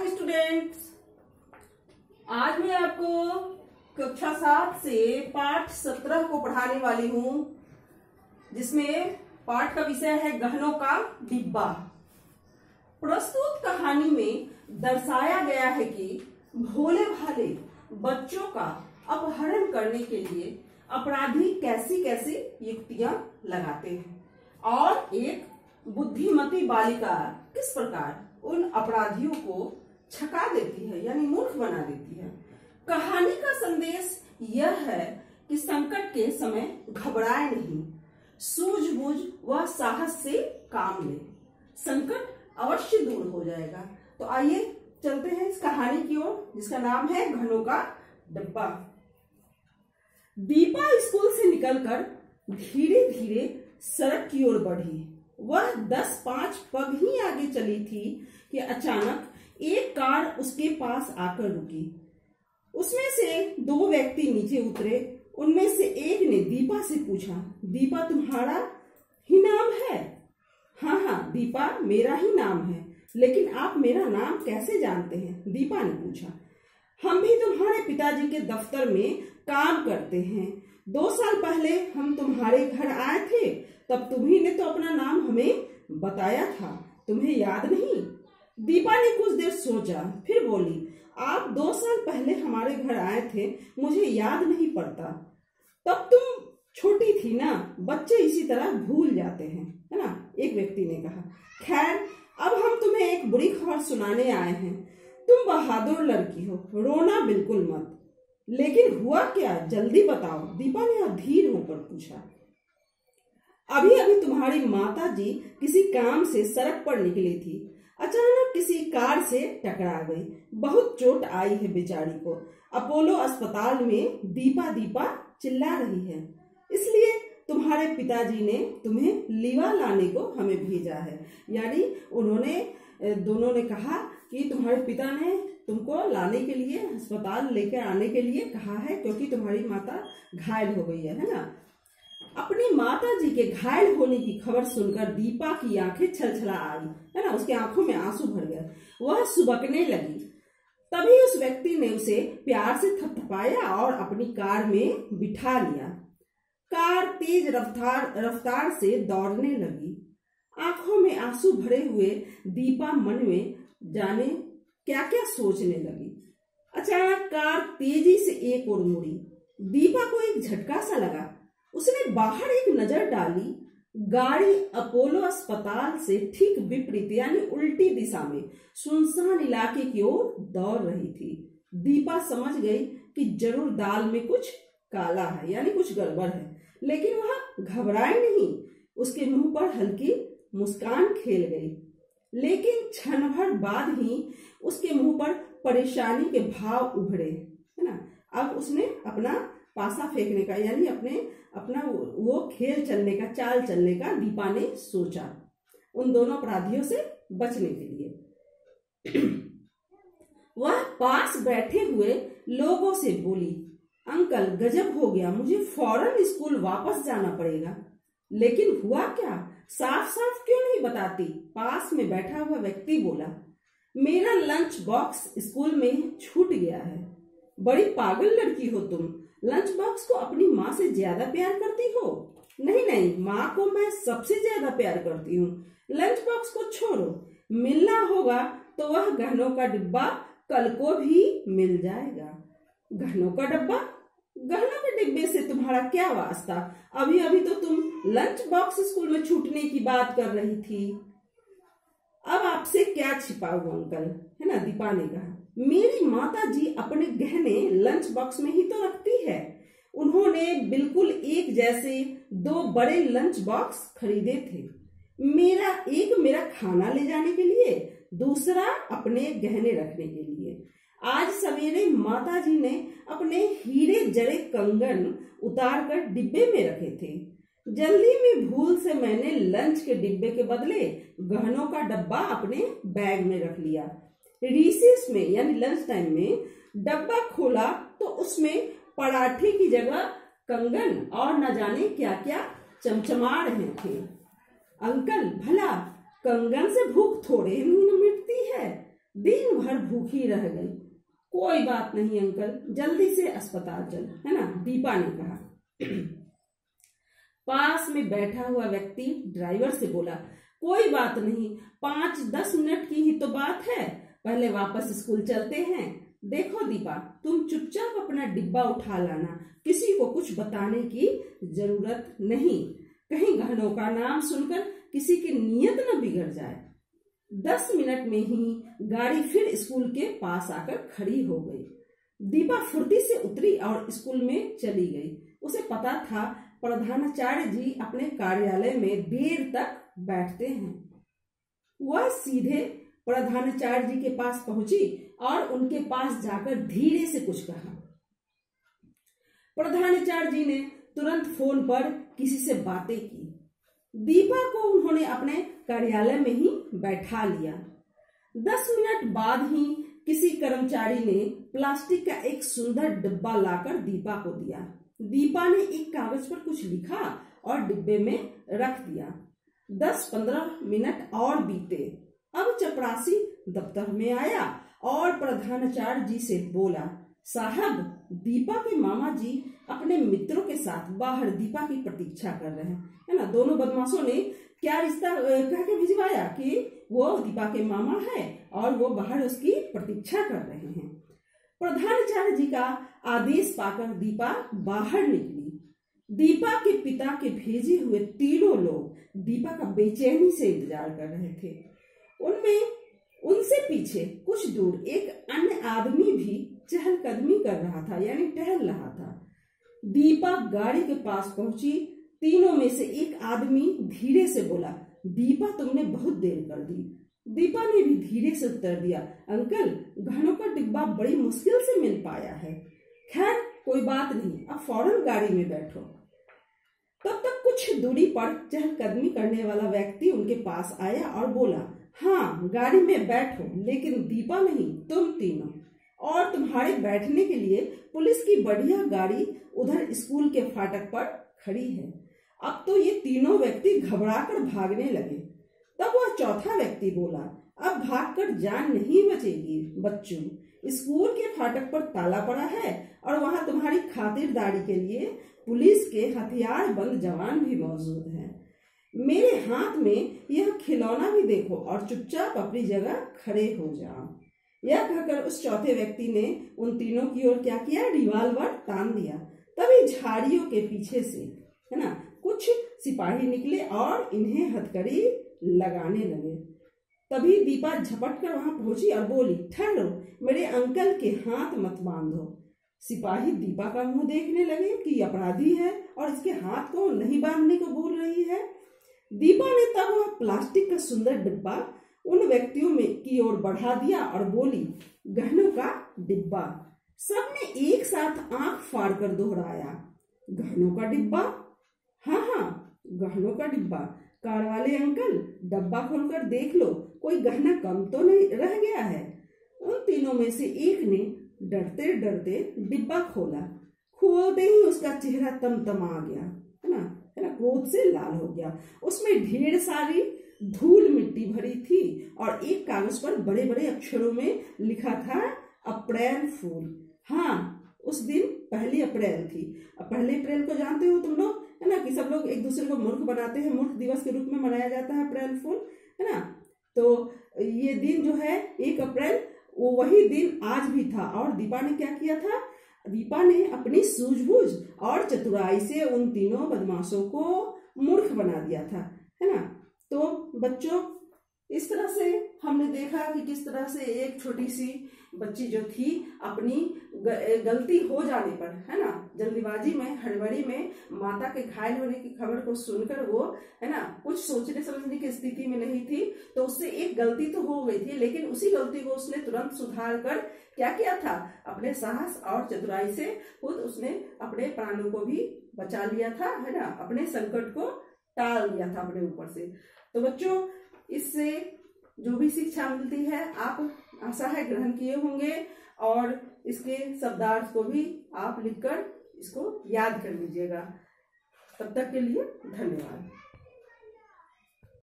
Students, आज मैं आपको कक्षा 7 से पाठ 17 को पढ़ाने वाली हूँ, जिसमें पाठ का विषय है गहनों का डिब्बा। प्रस्तुत कहानी में दर्शाया गया है कि भोले भाले बच्चों का अपहरण करने के लिए अपराधी कैसी कैसी युक्तियां लगाते हैं और एक बुद्धिमती बालिका किस प्रकार उन अपराधियों को छका देती है, यानी मूर्ख बना देती है। कहानी का संदेश यह है कि संकट के समय घबराए नहीं, सूझबूझ व साहस से काम ले, संकट अवश्य दूर हो जाएगा। तो आइए चलते हैं इस कहानी की ओर, जिसका नाम है गहनों का डिब्बा। दीपा स्कूल से निकलकर धीरे धीरे सड़क की ओर बढ़ी। वह 10-5 पग ही आगे चली थी कि अचानक एक कार उसके पास आकर रुकी। उसमें से 2 व्यक्ति नीचे उतरे। उनमें से एक ने दीपा से पूछा, दीपा तुम्हारा ही नाम है? हाँ हाँ दीपा, मेरा ही नाम है, लेकिन आप मेरा नाम कैसे जानते हैं? दीपा ने पूछा। हम भी तुम्हारे पिताजी के दफ्तर में काम करते हैं। 2 साल पहले हम तुम्हारे घर आए थे, तब तुम्ही ने तो अपना नाम हमें बताया था, तुम्हें याद नहीं? दीपा ने कुछ देर सोचा, फिर बोली, आप 2 साल पहले हमारे घर आए थे, मुझे याद नहीं पड़ता। तब तुम छोटी थी ना, बच्चे इसी तरह भूल जाते हैं, है ना? एक व्यक्ति ने कहा। खैर, अब हम तुम्हें एक बुरी खबर सुनाने आए हैं। तुम बहादुर लड़की हो, रोना बिल्कुल मत। लेकिन हुआ क्या, जल्दी बताओ, दीपा ने अधीर होकर पूछा। अभी अभी तुम्हारी माता जी किसी काम से सड़क पर निकली थी, अचानक किसी कार से टकरा गई। बहुत चोट आई है बेचारी को। अपोलो अस्पताल में दीपा दीपा चिल्ला रही है, इसलिए तुम्हारे पिताजी ने तुम्हें लीवा लाने को हमें भेजा है। यानी दोनों ने कहा कि तुम्हारे पिता ने तुमको लाने के लिए, अस्पताल लेकर आने के लिए कहा है, क्योंकि तुम्हारी माता घायल हो गई है ना? अपनी माता जी के घायल होने की खबर सुनकर दीपा की आंखें छलछला आई, है ना? उसके आंखों में आंसू भर गए। वह सुबकने लगी। तभी उस व्यक्ति ने उसे प्यार से थपथपाया और अपनी कार में बिठा लिया। कार तेज रफ्तार से दौड़ने लगी। आंखों में आंसू भरे हुए दीपा मन में जाने क्या क्या सोचने लगी। अचानक कार तेजी से एक ओर मुड़ी। दीपा को एक झटका सा लगा। उसने बाहर एक नजर डाली। गाड़ी अपोलो अस्पताल से ठीक विपरीत, यानी उल्टी दिशा में सुनसान इलाके की ओर दौड़ रही थी। दीपा समझ गई कि जरूर दाल में कुछ काला है, यानी कुछ गड़बड़ है, लेकिन वह घबराए नहीं। उसके मुंह पर हल्की मुस्कान खेल गई, लेकिन क्षण भर बाद ही उसके मुंह पर परेशानी के भाव उभरे, है ना? अब उसने अपना पासा फेंकने का, यानी अपना वो खेल चलने का, चाल चलने का दीपा ने सोचा, उन दोनों अपराधियों से बचने के लिए। वह पास बैठे हुए लोगों से बोली, अंकल गजब हो गया, मुझे फौरन स्कूल वापस जाना पड़ेगा। लेकिन हुआ क्या, साफ साफ क्यों नहीं बताती? पास में बैठा हुआ व्यक्ति बोला, मेरा लंच बॉक्स स्कूल में छूट गया है। बड़ी पागल लड़की हो तुम, लंच बॉक्स को अपनी माँ से ज्यादा प्यार करती हो? नहीं, माँ को मैं सबसे ज्यादा प्यार करती हूँ। लंच बॉक्स को छोड़ो, मिलना होगा तो वह गहनों का डिब्बा कल को भी मिल जाएगा। गहनों का डिब्बा? गहनों के डिब्बे से तुम्हारा क्या वास्ता? अभी अभी तो तुम लंच बॉक्स स्कूल में छूटने की बात कर रही थी। अब आपसे क्या छिपाऊं अंकल, है ना? दीपा ने कहा, मेरी माता जी अपने गहने लंच बॉक्स में ही तो रखती है। उन्होंने बिल्कुल एक जैसे 2 बड़े लंच बॉक्स खरीदे थे। एक मेरा खाना ले जाने के लिए, दूसरा अपने गहने रखने के लिए। आज सवेरे माता जी ने अपने हीरे जड़े कंगन उतार कर डिब्बे में रखे थे। जल्दी में भूल से मैंने लंच के डिब्बे के बदले गहनों का डब्बा अपने बैग में रख लिया। रिसेस में, यानी लंच टाइम में डब्बा खोला तो उसमें पराठे की जगह कंगन और न जाने क्या क्या चमचमा रहे थे। अंकल, भला कंगन से भूख थोड़े नहीं मिटती है, दिन भर भूखी रह गई। कोई बात नहीं अंकल, जल्दी से अस्पताल चल, है ना, दीपा ने कहा। पास में बैठा हुआ व्यक्ति ड्राइवर से बोला, कोई बात नहीं, 5-10 मिनट की ही तो बात है, पहले वापस स्कूल चलते हैं। देखो दीपा, तुम चुपचाप अपना डिब्बा उठा लाना, किसी को कुछ बताने की जरूरत नहीं, कहीं गहनों का नाम सुनकर किसी की नीयत न बिगड़ जाए। 10 मिनट में ही गाड़ी फिर स्कूल के पास आकर खड़ी हो गई। दीपा फुर्ती से उतरी और स्कूल में चली गई। उसे पता था प्रधानाचार्य जी अपने कार्यालय में देर तक बैठते हैं। वह सीधे प्रधानाचार्य जी के पास पहुंची और उनके पास जाकर धीरे से कुछ कहा। प्रधानाचार्य जी ने तुरंत फोन पर किसी से बातें की। दीपा को उन्होंने अपने कार्यालय में ही बैठा लिया। 10 मिनट बाद ही किसी कर्मचारी ने प्लास्टिक का एक सुंदर डिब्बा लाकर दीपा को दिया। दीपा ने एक कागज पर कुछ लिखा और डिब्बे में रख दिया। 10-15 मिनट और बीते। अब चपरासी दफ्तर में आया और प्रधानाचार्य जी से बोला, साहब, दीपा के मामा जी अपने मित्रों के साथ बाहर दीपा की प्रतीक्षा कर रहे हैं, है ना। दोनों बदमाशों ने क्या रिश्ता कह के भिजवाया कि वो दीपा के मामा है और वो बाहर उसकी प्रतीक्षा कर रहे हैं। प्रधानाचार्य जी का आदेश पाकर दीपा बाहर निकली। दीपा के पिता के भेजे हुए तीनों लोग दीपा का बेचैनी से इंतजार कर रहे थे। उनसे पीछे कुछ दूर एक अन्य आदमी भी चहलकदमी कर रहा था, यानी टहल रहा था। दीपा गाड़ी के पास पहुंची। तीनों में से एक आदमी धीरे से बोला, दीपा, तुमने बहुत देर कर दी। दीपा ने भी धीरे से उत्तर दिया, अंकल, गहनों का डिब्बा बड़ी मुश्किल से मिल पाया है। खैर कोई बात नहीं, अब फौरन गाड़ी में बैठो। तब तक कुछ दूरी पर चहलकदमी करने वाला व्यक्ति उनके पास आया और बोला, हाँ, गाड़ी में बैठो, लेकिन दीपा नहीं, तुम तीनों। और तुम्हारे बैठने के लिए पुलिस की बढ़िया गाड़ी उधर स्कूल के फाटक पर खड़ी है। अब तो ये तीनों व्यक्ति घबराकर भागने लगे। तब वह चौथा व्यक्ति बोला, अब भागकर जान नहीं बचेगी बच्चों, स्कूल के फाटक पर ताला पड़ा है और वहां तुम्हारी खातिरदारी के लिए पुलिस के हथियार बंद जवान भी मौजूद हैं। मेरे हाथ में यह खिलौना भी देखो और चुपचाप अपनी जगह खड़े हो जाओ। यह कहकर उस चौथे व्यक्ति ने उन तीनों की ओर क्या किया, रिवॉल्वर तान दिया। तभी झाड़ियों के पीछे से, है ना, कुछ सिपाही निकले और इन्हें हथकड़ी लगाने लगे। तभी दीपा झपट कर वहां पहुंची और बोली, ठहरो, मेरे अंकल के हाथ मत बांधो। सिपाही दीपा का मुंह देखने लगे कि अपराधी है और इसके हाथ को नहीं बांधने को बोल रही है। दीपा ने तब वह प्लास्टिक का सुंदर डिब्बा उन व्यक्तियों में की ओर बढ़ा दिया और बोली, गहनों का डिब्बा। सबने एक साथ आंख फाड़कर दोहराया, गहनों का डिब्बा? हाँ हाँ, गहनों का डिब्बा। कार वाले अंकल, डब्बा खोलकर देख लो, कोई गहना कम तो नहीं रह गया है। उन तीनों में से एक ने डरते डरते डिब्बा खोला। खोलते ही उसका चेहरा तमतमा गया, है ना, क्रोध से लाल हो गया। उसमें ढेर सारी धूल मिट्टी भरी थी और एक कागज पर बड़े बड़े अक्षरों में लिखा था, अप्रैल फूल। हाँ, उस दिन 1 अप्रैल थी। अब 1 अप्रैल को जानते हो तुम लोग, है ना, कि सब लोग एक दूसरे को मूर्ख बनाते हैं, मूर्ख दिवस के रूप में मनाया जाता है अप्रैल फूल, है ना। तो ये दिन जो है 1 अप्रैल, वो वही दिन आज भी था। और दीपा ने क्या किया था, दीपा ने अपनी सूझबूझ और चतुराई से उन तीनों बदमाशों को मूर्ख बना दिया था, है ना। तो बच्चों, इस तरह से हमने देखा कि किस तरह से एक छोटी सी बच्ची जो थी अपनी गलती हो जाने पर, है ना, जल्दीबाजी में, हड़बड़ी में माता के घायल होने की खबर को सुनकर वो, है ना, कुछ सोचने समझने की स्थिति में नहीं थी, तो उससे एक गलती तो हो गई थी, लेकिन उसी गलती को उसने तुरंत सुधार कर क्या किया था, अपने साहस और चतुराई से खुद उसने अपने प्राणों को भी बचा लिया था, है ना, अपने संकट को टाल दिया था अपने ऊपर से। तो बच्चों, इससे जो भी शिक्षा मिलती है आप आशा है ग्रहण किए होंगे और इसके शब्दार्थ को भी आप लिखकर इसको याद कर लीजिएगा। तब तक के लिए धन्यवाद।